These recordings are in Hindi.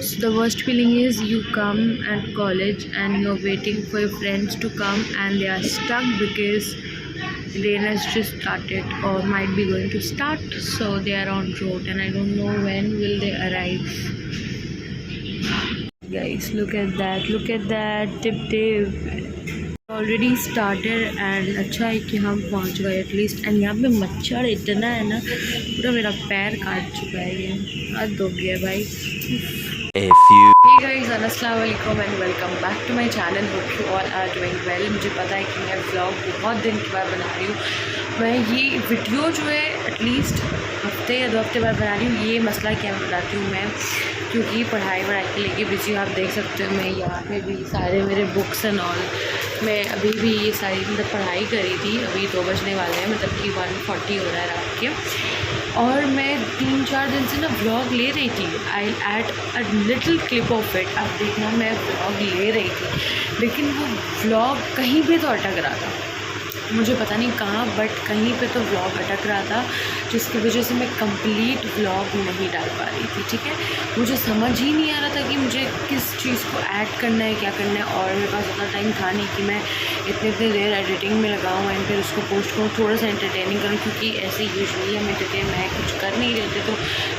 So the worst feeling is you come at college and you're waiting for your friends to come and they are stuck because rain has just started or might be going to start, so they are on road and I don't know when will they arrive. Guys, look at that tip already started and अच्छा है कि हम पहुंच गए एटलीस्ट। एंड यहाँ पे मच्छर इतना है ना, पूरा मेरा पैर काट चुका है, ये हद हो गया भाई। Hey guys, अस्सलाम वालेकुम and welcome back to my channel. Hope you all are doing well. मुझे पता है कि मैं व्लॉग बहुत दिन के बाद बना रही हूँ। मैं ये वीडियो जो है एटलीस्ट हफ्ते या 2 हफ्ते बाद बना रही हूँ। ये मसला क्या बताती हूँ मैं, क्योंकि पढ़ाई के लेके बिजी हूँ। आप देख सकते हो मैं यहाँ पे भी सारे मेरे बुक्स एंड ऑल, मैं अभी भी ये सारी मतलब पढ़ाई करी थी। अभी 2 बजने वाले हैं, मतलब कि 1:40 हो रहा है रात के। और मैं 3-4 दिन से ना व्लॉग ले रही थी। I add a little clip of it. अब देखना, मैं व्लॉग ले रही थी लेकिन वो व्लॉग कहीं पे तो अटक रहा था, मुझे पता नहीं कहाँ, बट कहीं पे तो व्लॉग अटक रहा था, जिसकी वजह से मैं कंप्लीट व्लॉग नहीं डाल पा रही थी। ठीक है, मुझे समझ ही नहीं आ रहा था कि मुझे किस चीज़ को ऐड करना है, क्या करना है। और मेरे पास उतना टाइम था नहीं कि मैं इतनी देर एडिटिंग में लगाऊँ एंड फिर उसको पोस्ट करूँ, थोड़ा सा एंटरटेनिंग करूँ, क्योंकि ऐसे यूजुअली हम एंटरटेन मैं कुछ कर नहीं रहते, तो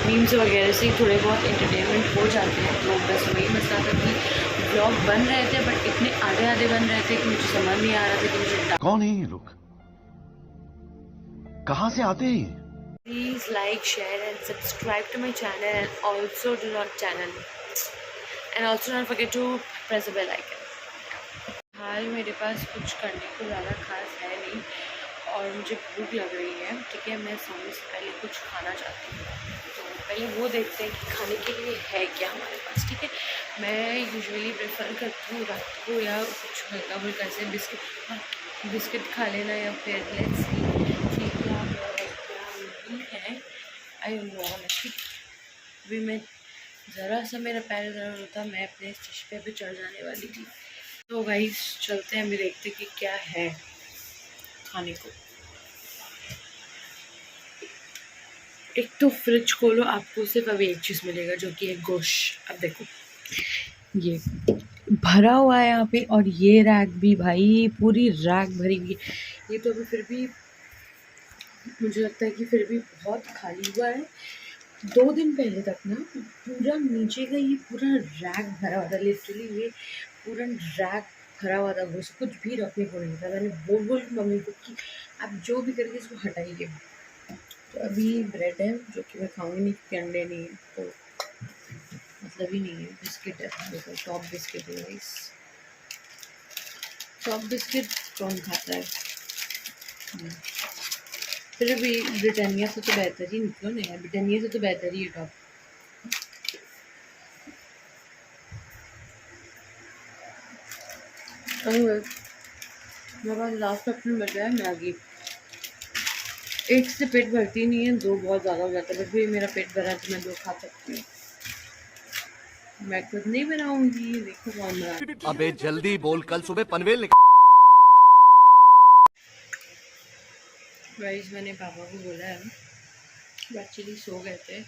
मीम्स वगैरह से ही थोड़े बहुत एंटरटेनमेंट हो जाते हैं। तो बस वही मसला था कि ब्लॉग बन रहे थे बट इतने आधे बन रहे थे कि मुझे समझ नहीं आ रहा था कि मुझे कौन है ये लोग, कहाँ से आते हैं। Please like, share and subscribe to my channel, and also do not forget to press the bell icon. हाल मेरे पास कुछ करने को ज़्यादा खास है नहीं और मुझे भूख लग रही है। ठीक है, मैं सोने से पहले कुछ खाना चाहती हूँ, तो पहले वो देखते हैं कि खाने के लिए है क्या हमारे पास। ठीक है, मैं यूजुअली प्रेफर करती हूँ रात को या कुछ हल्का फुल्का से बिस्किट खा लेना, या फिर लेट्स सी है। आई नो ऑनेस्टली अभी मैं ज़रा सा मेरा पैर दर्द होता, मैं अपने चश्मे पे चढ़ जाने वाली थी। तो गाइस चलते हैं, अभी देखते कि क्या है खाने को। एक तो फ्रिज खोलो, आपको सिर्फ अभी एक चीज़ मिलेगा जो कि है गोश्त। अब देखो ये भरा हुआ है यहाँ पे, और ये रैक भी भाई पूरी रैक भरी हुई है। ये तो अभी फिर भी मुझे लगता है कि फिर भी बहुत खाली हुआ है। 2 दिन पहले तक ना पूरा नीचे का ये पूरा रैक भरा हुआ था, लिटरली ये पूरा रैक भरा हुआ था, कुछ भी रखने को नहीं था। मैंने बोल मम्मी को कि आप जो भी करके इसको हटाइए। तो अभी ब्रेड है जो कि मैं खाऊंगी नहीं, क्योंकि अंडे नहीं है, तो मतलब ही नहीं है। बिस्किट है, देखो टॉप बिस्किट है गाइस। टॉप बिस्किट कौन खाता है? फिर भी ब्रिटानिया से तो बेहतर ही निकलो नहीं है, ब्रिटानिया से तो बेहतर ही है टॉप। मेरे पास लास्ट ऑप्शन बचा है मैगी। एक से पेट भरती नहीं है, 2 बहुत ज़्यादा हो जाता है, बट भी मेरा पेट भरा है तो मैं 2 खा सकती हूँ। मैं खुद नहीं बनाऊंगी, देखो कौन बना। अबे जल्दी बोल, कल सुबह पनवेल गाइस मैंने पापा को बोला है, वो एक्चुअली सो गए थे,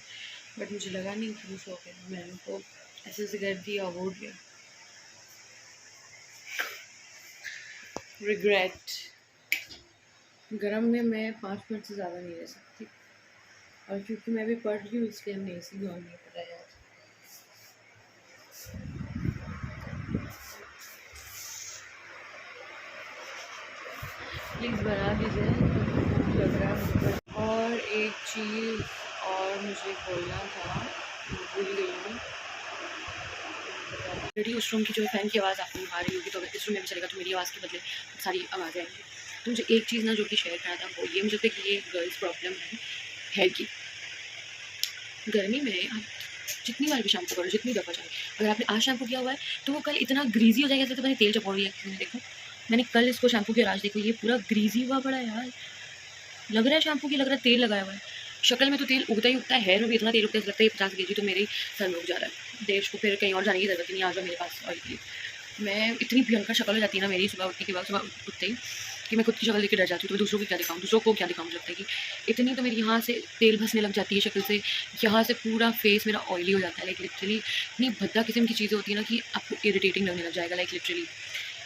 बट मुझे लगा नहीं कि वो सो गए। मैंने उनको ऐसे से कर दिया, वो उठ गया। रिग्रेट। गरम में मैं 5 मिनट से ज़्यादा नहीं रह सकती, और क्योंकि मैं भी पढ़ रही हूँ इसलिए हमने AC भी ऑन नहीं करा यार। प्लीज़ बना दीजिए, लग रहा है। और एक चीज़ और मुझे बोलना था, भूल गई हूँ। उस रूम की जो फैन की आवाज़ आपको आ रही होगी, तो अगर इस रूम में भी चलेगा तो मेरी आवाज़ के बदले सारी आवाज़ें आएंगी। तो मुझे एक चीज़ ना जो कि शेयर करना था, वो ये मुझे लगता है कि ये गर्ल्स प्रॉब्लम है कि गर्मी में आप जितनी बार भी शैम्पू करो, जितनी दफ़ा चाहे, अगर आपने आज शैम्पू किया हुआ है तो वो कल इतना ग्रीजी हो जाएगा, जैसे तो मैंने तेल चपड़ लिया किसी ने। देखो मैंने कल इसको शैम्पू किया, आज देखो ये पूरा ग्रीजी हुआ पड़ा है यार। लग रहा है शैम्पू की, लग रहा है तेल लगाया हुआ है। शक्ल में तो तेल उगता ही उगता है, हेयर में भी इतना तेल उगता है, लगता है 50 kg तो मेरे ही सर में उग जा रहा है। देश को फिर कहीं और जाने की ज़रूरत नहीं, आ जाओ मेरे पास ऑयल के लिए। मैं इतनी भयंकर शक्ल हो जाती है ना मेरी सुबह उठने के बाद, सुबह उठते ही कि मैं खुद की शक्ल देख के डर जाती हूँ, तो मैं दूसरों को क्या दिखाऊँ, दूसरों को क्या दिखाऊँ। लगता है कि इतनी तो मेरी यहाँ से तेल भसने लग जाती है शक्ल से, यहाँ से पूरा फेस मेरा ऑयली हो जाता है, लाइक लिटरली इतनी भद्दा किस्म की चीज़ें होती है ना कि आपको इरिटेटिंग लगने लग जाएगा, लाइक लिटरली।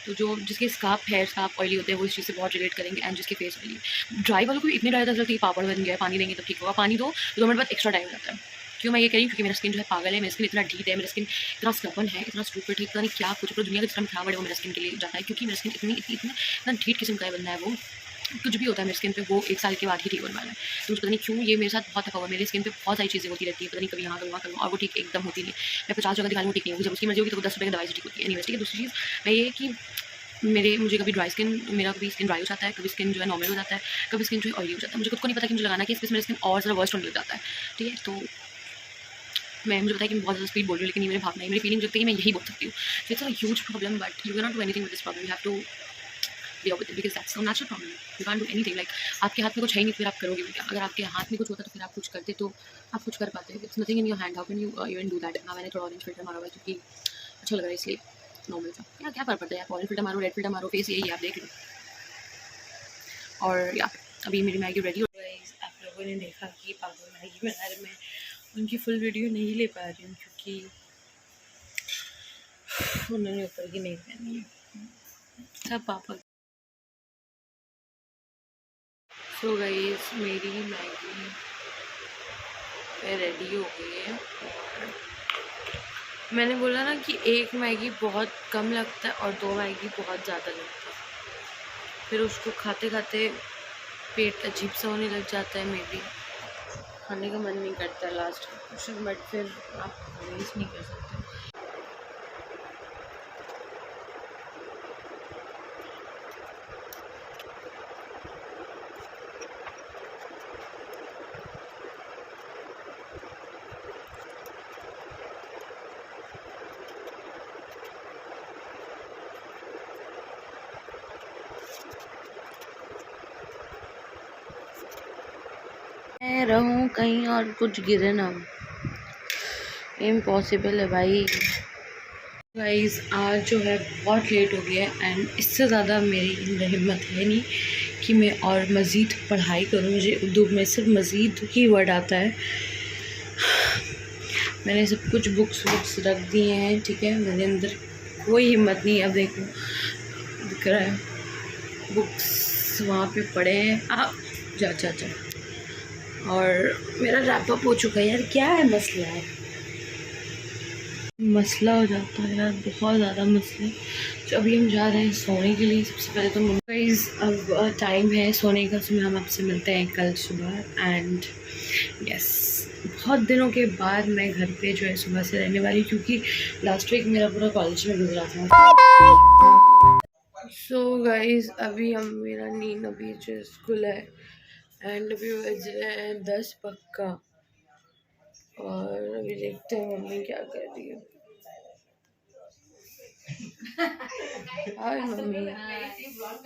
तो जो जिसके स्कार्फ हेयर स्कार्फ ऑयली होते हैं वो इस चीज़ से बहुत रिलेट करेंगे, एंड जिसके फेस ऑयली, ड्राई वालों को इतनी ड्राई लगती है पापड़ बन गया है, पानी देंगे तब ठीक होगा, पानी दो 2 मिनट बाद एक्स्ट्रा टाइम लगता है। क्यों मैं ये कह रही हूँ, क्योंकि मेरा स्किन जो है पागल है, मेरा स्किन इतना ढीठ है, मेरा स्किन इतना स्टबर्न है, इतना स्टूपिड है, पता नहीं क्या कुछ पूरी दुनिया का जितना खराब है वो मेरा स्किन के लिए जाता है, क्योंकि मेरा स्किन इतना ढीठ किस्म का बंदा है वो। कुछ भी होता है मेरे स्किन पे वो 1 साल के बाद ही ठीक होने वाला है। तो मुझे पता नहीं क्यों ये मेरे साथ बहुत थका हुआ है, मेरे स्किन पे बहुत सारी चीज़ें होती रहती है, पता नहीं कभी यहाँ करूँ वहाँ करूँ, और वो ठीक एकदम होती नहीं। मैं 50 जगह दिखा लूँ, ठीक नहीं होगी, जब उसकी मर्जी होगी तो वो 10 रुपये की दवाई से ठीक होती है। एनीवेज ठीक है। दूसरी चीज़ मैं ये कि मुझे कभी ड्राई स्किन, मेरा कभी स्किन ड्राई हो जाता है, कभी स्किन जो है नॉर्मल हो जाता है, कभी स्किन जो है ऑयली हो जाता है। मुझे खुद को नहीं पता कि मुझे लगाना कि इसमें मेरा स्किन और ज़्यादा वर्स्ट होने लग जाता है, ठीक है। तो मुझे पता है कि मैं बहुत ज़्यादा स्पीड बोल रही हूँ, लेकिन ये मेरे भावना है, मेरी फीलिंग लगती है कि मैं यही बोल सकती हूँ। So it's a huge problem, but you can not do anything with this problem, you have to deal with it because that's a natural problem. You can't do anything. Like आपके हाथ में कुछ है ही नहीं, फिर आप करोगे भी क्या? अगर आपके हाथ में कुछ होता तो फिर आप कुछ करते, तो आप कुछ कर पाते। It's nothing in your hand. How can you even do that? हाँ, मैंने थोड़ा ऑरेंज फिल्टर मारा हुआ है क्योंकि अच्छा लग रहा है, इसलिए नॉर्मल सा। यार क्या फ़र्क पड़ता है यार, ऑरेंज फिल्टर मारो, रेड फिल्टर मारो, फेस यही है, आप देख लो। और या अभी मेरी मैगी रेडी हो गई। आप लोगों ने देखा कि पापा मैगी बना रहे, मैं उनकी फुल वीडियो नहीं ले पा रही हूँ क्योंकि उन्होंने ऊपर की नहीं पहनी है, सब पापा। सो गाइस मेरी मैगी रेडी हो गई है, और मैंने बोला ना कि एक मैगी बहुत कम लगता है और 2 मैगी बहुत ज़्यादा लगता है, फिर उसको खाते खाते पेट अजीब सा होने लग जाता है, मे बी खाने का मन नहीं करता लास्ट, बट फिर आप वेस्ट नहीं कर सकते। मैं रहूँ कहीं और कुछ गिरे ना, इम्पॉसिबल है भाई। गाइस आज जो है बहुत लेट हो गया है, एंड इससे ज़्यादा मेरी अंदर हिम्मत है नहीं कि मैं और मज़ीद पढ़ाई करूँ। मुझे उर्दू में सिर्फ मज़ीद ही वर्ड आता है। मैंने सब कुछ बुक्स रख दिए हैं, ठीक है, मेरे अंदर कोई हिम्मत नहीं। अब देखो दिख रहा है, बुक्स वहाँ पे पड़े हैं, आप जा। और मेरा रैप अप हो चुका है। यार क्या है मसला है, मसला हो जाता है यार, बहुत ज़्यादा मसले। तो अभी हम जा रहे हैं सोने के लिए। सबसे पहले तो गाइस अब टाइम है सोने का, सुबह हम आपसे मिलते हैं कल सुबह। एंड यस, बहुत दिनों के बाद मैं घर पे जो है सुबह से रहने वाली, क्योंकि लास्ट वीक मेरा पूरा कॉलेज में गुजरा था। सो गाइस अभी मेरा नींद अभी जो स्कूल है, एंड अभी बज रहे हैं 10 पक्का, और अभी देखते हैं मम्मी क्या कर रही है। हाय मम्मी,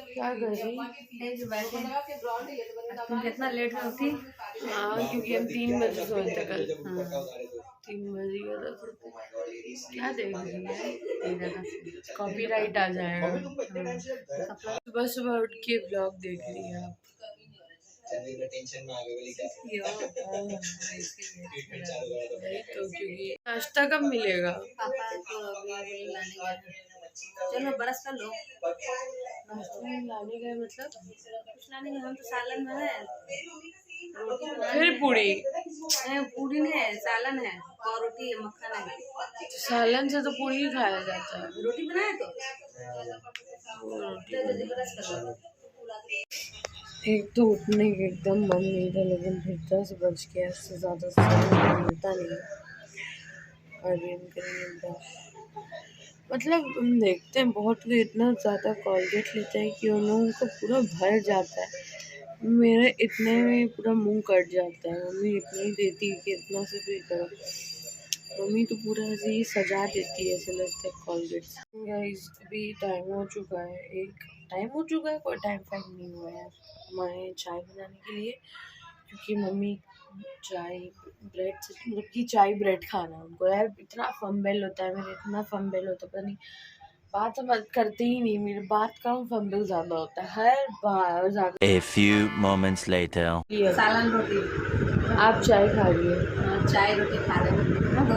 क्या कर रही? तुम कितना लेट में उठी? हाँ क्योंकि हम 3 बजे सोए थे कल। 3 बजे का था। क्या देख रही है? कॉपीराइट आ जाएगा। सुबह सुबह उठ के ब्लॉग देख रही है आप। तो क्योंकि नाश्ता कब मिलेगा? पापा तो अभी लाने गए। चलो ब्रश कर लो। नाश्ता में लाने गए मतलब? कुछ लाने गए, हम तो सालन में है। फिर पूरी? पूरी नहीं है, सालन है और रोटी है, मक्खन है। सालन से तो पूरी ही खाया जाता है। रोटी बनाए तो रोटी ब्रश कर लो। एक तो उठने के एकदम मन नहीं था, लेकिन फिर 10 बज गया, इससे ज़्यादा समय मिलता नहीं। अभी हम करेंगे ब्रश, मतलब हम देखते हैं बहुत लोग इतना ज़्यादा कोलगेट लेते हैं कि उन लोगों का पूरा भर जाता है। मेरा इतने में पूरा मुंह कट जाता है। मम्मी इतना ही देती है कि इतना से भी करो। मम्मी तो पूरा ऐसे ही सजा देती है, ऐसे लगता है कोलगेट। गाइस अभी टाइम हो चुका है, कोई टाइम फाइम नहीं हुआ है हमारे चाय बनाने के लिए, क्योंकि मम्मी चाय ब्रेड से, मतलब कि चाय ब्रेड खाना उनको। यार इतना फंबेल होता है मेरा, इतना फंबेल होता है, पता नहीं बात हम करते ही नहीं, मेरी बात कम फंबल ज़्यादा होता है हर बार जाकर। A few moments later. सालन रोटी। आप चाय खा रही है? हाँ, चाय रोटी खा रहे हैं। हाँ, दो।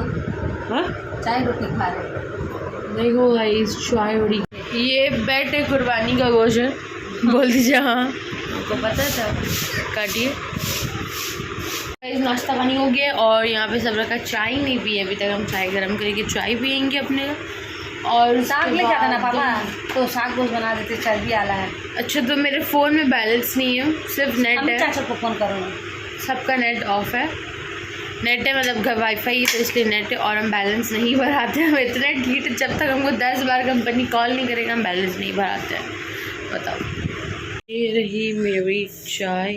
हाँ चाय रोटी खा रहे हैं। देखो गाइस चाय हो रही। ये बेट है कुर्बानी का गोश्त है, बोल दीजिए। हाँ आपको पता था? काटिए। गाइस नाश्ता पानी हो गया और यहाँ पे सब रखा, चाय नहीं पी अभी तक। हम चाय गर्म करके चाय पियेंगे अपने। और साग ले जाता ना पापा, तो साग गोश्त बना देते, चर्बी आला है। अच्छा तो मेरे फ़ोन में बैलेंस नहीं है, सिर्फ नेट है। चाचा को फ़ोन करो। सबका नेट ऑफ है। नेट है मतलब घर वाईफाई है तो इसलिए नेट है, और हम बैलेंस नहीं भराते हैं। हम इतने ढीठ, जब तक हमको 10 बार कंपनी कॉल नहीं करेगा हम बैलेंस नहीं भराते हैं। बताओ। ये रही मेरी चाय,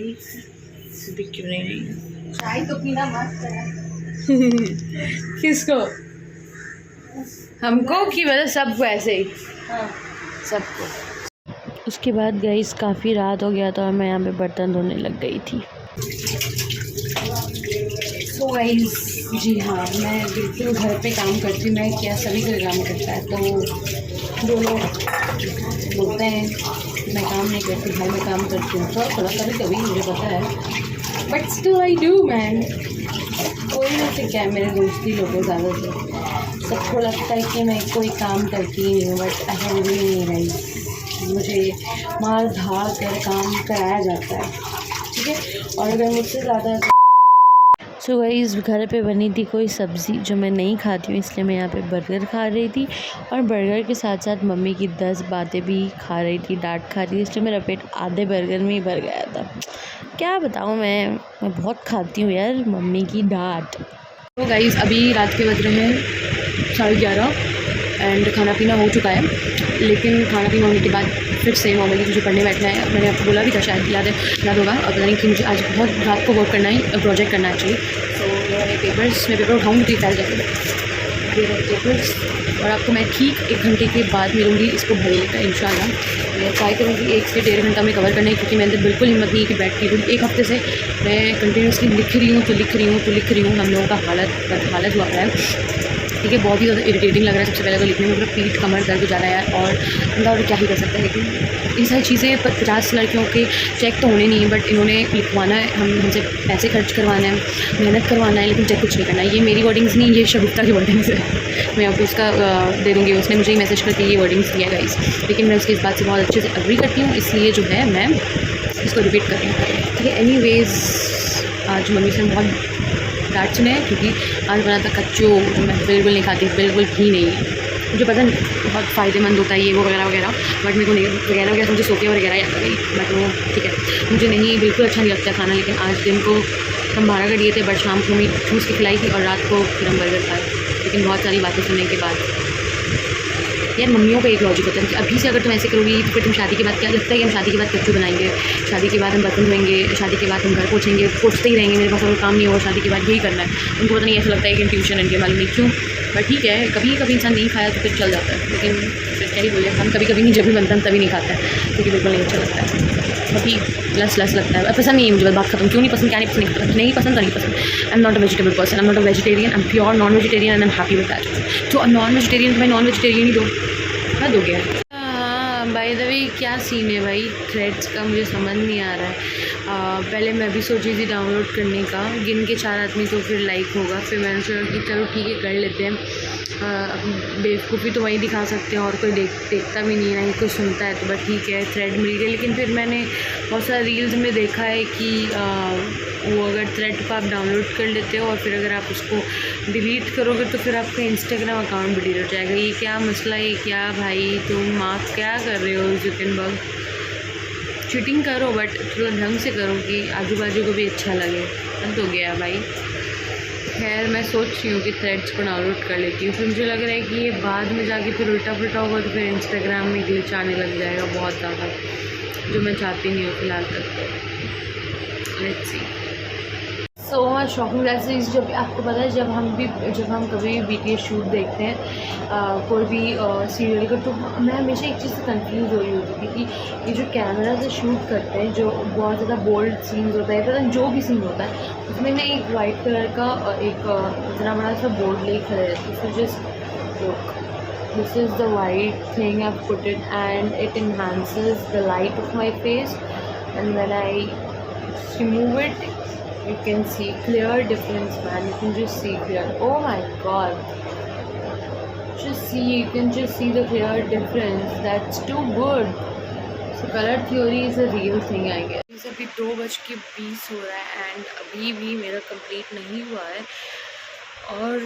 भी क्यों नहीं रही चाय तो पीना मस्त है। किसको? हमको कि मतलब सबको ऐसे ही? हाँ। सबको। उसके बाद गाइस काफ़ी रात हो गया था और मैं यहाँ पे बर्तन धोने लग गई थी। सो गाइस जी हाँ, मैं बिल्कुल घर पे काम करती हूँ। मैं क्या, सभी कोई काम करता है, तो दो लोग बोलते हैं मैं काम नहीं करती, घर में काम करती हूँ। थोड़ा थोड़ा कभी कभी मुझे पता है, but still I do man. कोई ना से क्या, मेरे दोस्ती लोगों ज़्यादा से सबको लगता है कि मैं कोई काम करती ही नहीं हूँ, बट ऐसा भी नहीं है। मुझे मार धाड़ कर काम कराया जाता है, ठीक है। और अगर मुझसे ज़्यादा सो गाइस घर पे बनी थी कोई सब्ज़ी जो मैं नहीं खाती हूँ, इसलिए मैं यहाँ पे बर्गर खा रही थी। और बर्गर के साथ साथ मम्मी की 10 बातें भी खा रही थी, डांट खा रही थी, इसलिए मेरा पेट आधे बर्गर में ही भर गया था। क्या बताऊँ, मैं बहुत खाती हूँ यार मम्मी की डांट। तो गाइस अभी रात के बज रहे हैं 11:30 एंड खाना पीना हो चुका है, लेकिन खाना पीना होने के बाद फिर से नॉर्मली मुझे पढ़ने बैठना है। मैंने आपको बोला भी था, शायद याद होगा, और पता नहीं कि मुझे आज बहुत रात को वर्क करना है, प्रोजेक्ट करना है एक्चुअली। तो मेरे पेपर्स, मैं पेपर उठाऊँगी तो फैल जाएंगे मेरे पेपर्स, और आपको मैं ठीक 1 घंटे के बाद मिलूँगी इसको भर लेकर इंशाल्लाह। मैं ट्राई करूँगी 1 से 1.5 घंटा में कवर करने की, क्योंकि मेरे अंदर बिल्कुल हिम्मत नहीं है कि बैठ के 1 हफ्ते से मैं कंटिन्यूसली लिख रही हूँ। हम लोगों का हालत हुआ है, ठीक है। बहुत ही ज़्यादा इरिटेटिंग लग रहा है सबसे पहले तो लिखने में, पूरा पीठ कमर दर्द हो जा रहा है यार। और बंदा और क्या ही कर सकता है, लेकिन ये सारी चीज़ें 50 लड़कियों के चेक तो होने नहीं है, बट इन्होंने लिखवाना है, हमसे पैसे खर्च करवाना है, मेहनत करवाना है, लेकिन चेक कुछ नहीं करना है। ये मेरी वर्डिंग्स नहीं, ये शगुफ्ता की वर्डिंग्स है। मैं आपको इसका दे दूँगी, उसने मुझे ही मैसेज करके ये वर्डिंग्स दिया गाइस, लेकिन मैं उसकी इस बात से बहुत अच्छे से एग्री करती हूँ, इसलिए जो है मैं इसको रिपीट कर रही हूँ, ठीक है। एनीवेज आज मम्मी से बहुत डांट सुने, क्योंकि आज बना था कच्चो, जो मैं बिल्कुल नहीं खाती, बिल्कुल भी नहीं है। मुझे पता नहीं बहुत फ़ायदेमंद होता है ये वो वगैरह, बट मेरे को नहीं वगैरह मुझे सोके वगैरह याद आ गई, बट वो ठीक है, मुझे नहीं बिल्कुल अच्छा नहीं लगता खाना। लेकिन आज दिन को हम 12 का दिए थे, बट शाम को मैं ठूस के खिलाई थी, और रात को फिर हम बर्गर खाए। लेकिन बहुत सारी बातें सुनने के बाद यार, मम्मियों का एक लॉजिक होता है कि अभी से अगर तुम ऐसे करोगी तो फिर तुम शादी के बाद, क्या लगता है कि हम शादी के बाद कच्चू बनाएंगे, शादी के बाद हम बर्तन धोएंगे, शादी के बाद हम घर पोछते ही रहेंगे, मेरे पास और काम नहीं होगा, शादी के बाद यही करना है। उनको पता नहीं, ऐसा लगता है कि ट्यूशन इनके मालूम नहीं क्यों, बट ठीक है, कभी कभी इंसान नहीं खाया तो फिर चल जाता है। लेकिन फिर क्या ही बोले, हम कभी कभी नहीं, जब भी बनता है तभी नहीं खाता है, क्योंकि बिल्कुल नहीं अच्छा लगता है, अभी लस लगता है। पसंद नहीं है मुझे, बात खत्म। क्यों नहीं पसंद, क्या नहीं पसंद, नहीं पसंद तो नहीं पसंद। I am not a vegetable person, I am not a vegetarian, I am pure non vegetarian and I am happy with that. तो नॉन वेजिटेरियन तो मैं नॉन वेजिटेरियन ही दो, हद हो गया। हाँ बाय द वे क्या सीन है भाई थ्रेड्स का, मुझे समझ नहीं आ रहा है। पहले मैं भी सोची थी डाउनलोड करने का, गिन के 4 आदमी तो फिर लाइक होगा, फिर मैंने सोचा कि चलो ठीक है कर लेते हैं। बेवकूफ़ी तो वही दिखा सकते हैं, और कोई देखता भी नहीं है, ना कोई सुनता है, तो बस ठीक है थ्रेड मिल गया। लेकिन फिर मैंने बहुत सारे रील्स में देखा है कि वो अगर थ्रेड को आप डाउनलोड कर लेते हो और फिर अगर आप उसको डिलीट करोगे तो फिर आपका इंस्टाग्राम अकाउंट भी डिलीट हो जाएगा। ये क्या मसला है, क्या भाई तुम आप क्या कर रहे हो जुकनबर्ग? चीटिंग करो बट थोड़ा ढंग से करो कि आजू बाजू को भी अच्छा लगे। अंत हो गया भाई। खैर मैं सोच रही हूँ कि थ्रेड्स को डाउनलोड कर लेती हूँ, फिर मुझे लग रहा है कि ये बाद में जाके फिर उल्टा पुल्टा होगा तो फिर इंस्टाग्राम में ग्लिच आने लग जाएगा बहुत ज़्यादा, जो मैं चाहती नहीं हूँ फिलहाल तक। Let's see. So shocking that's जब आपको पता है जब हम कभी BTS शूट देखते हैं कोई भी सीरियल का, तो मैं हमेशा एक चीज़ से कंफ्यूज हो रही होती थी कि ये जो कैमरा से शूट करते हैं, जो बहुत ज़्यादा बोल्ड सीन्स होता है, पता नहीं जो भी सीन होता है, उसमें ना एक वाइट कलर का एक इतना बड़ा सा बोर्ड ले खड़े रहते, फिर just This is the white thing I've put it, and it enhances the light of my face. And when I remove it, you can see clear difference, man. You can just see clear. Oh my god, just see, you can just see the clear difference. That's too good. So color theory is a real thing, I guess. अभी 2:20 हो रहा है एंड अभी भी मेरा कंप्लीट नहीं हुआ है और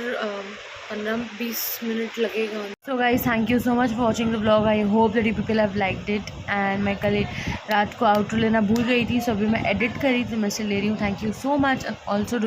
15-20 मिनट लगेगा. So guys, thank you so much for watching the blog. I hope that you people have liked it. And मैं कल रात को आउटरो लेना भूल गई थी, सो अभी मैं एडिट करी तो मैं से ले रही हूँ. Thank you so much. Also